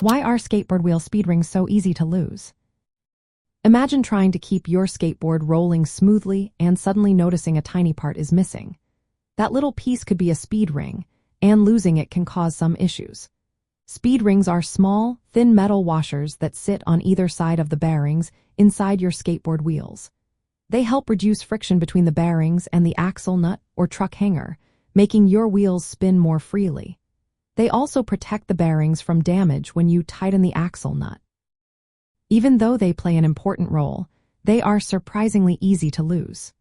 Why are skateboard wheel speed rings so easy to lose? Imagine trying to keep your skateboard rolling smoothly and suddenly noticing a tiny part is missing. That little piece could be a speed ring, and losing it can cause some issues. Speed rings are small, thin metal washers that sit on either side of the bearings inside your skateboard wheels. They help reduce friction between the bearings and the axle nut or truck hanger, making your wheels spin more freely. They also protect the bearings from damage when you tighten the axle nut. Even though they play an important role, they are surprisingly easy to lose.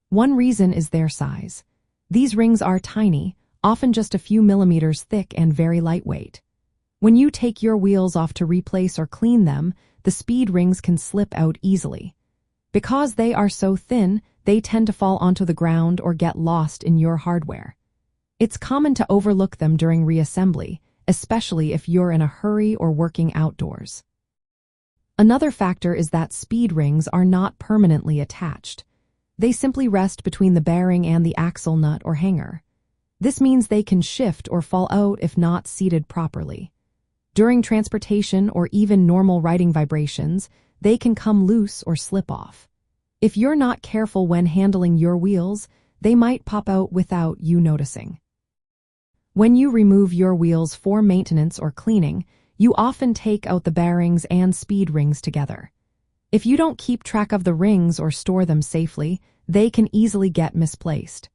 One reason is their size. These rings are tiny, often just a few millimeters thick and very lightweight. When you take your wheels off to replace or clean them, the speed rings can slip out easily. Because they are so thin, they tend to fall onto the ground or get lost in your hardware. It's common to overlook them during reassembly, especially if you're in a hurry or working outdoors. Another factor is that speed rings are not permanently attached. They simply rest between the bearing and the axle nut or hanger. This means they can shift or fall out if not seated properly. During transportation or even normal riding vibrations, they can come loose or slip off. If you're not careful when handling your wheels, they might pop out without you noticing. When you remove your wheels for maintenance or cleaning, you often take out the bearings and speed rings together. If you don't keep track of the rings or store them safely, they can easily get misplaced.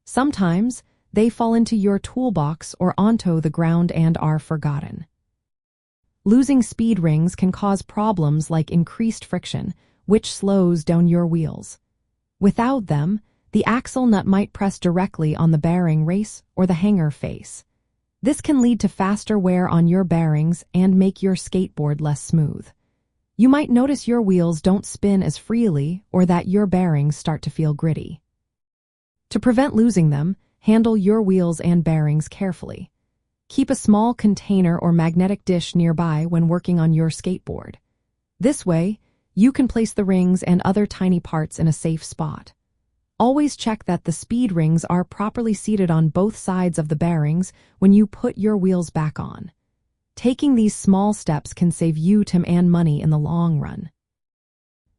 Sometimes, they fall into your toolbox or onto the ground and are forgotten. Losing speed rings can cause problems like increased friction, which slows down your wheels. Without them, the axle nut might press directly on the bearing race or the hanger face. This can lead to faster wear on your bearings and make your skateboard less smooth. You might notice your wheels don't spin as freely or that your bearings start to feel gritty. To prevent losing them, handle your wheels and bearings carefully. Keep a small container or magnetic dish nearby when working on your skateboard. This way, you can place the rings and other tiny parts in a safe spot. Always check that the speed rings are properly seated on both sides of the bearings when you put your wheels back on. Taking these small steps can save you time and money in the long run.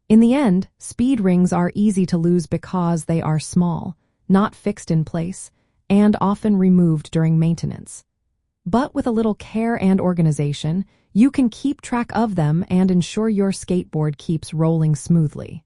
In the end, speed rings are easy to lose because they are small, not fixed in place, and often removed during maintenance. But with a little care and organization, you can keep track of them and ensure your skateboard keeps rolling smoothly.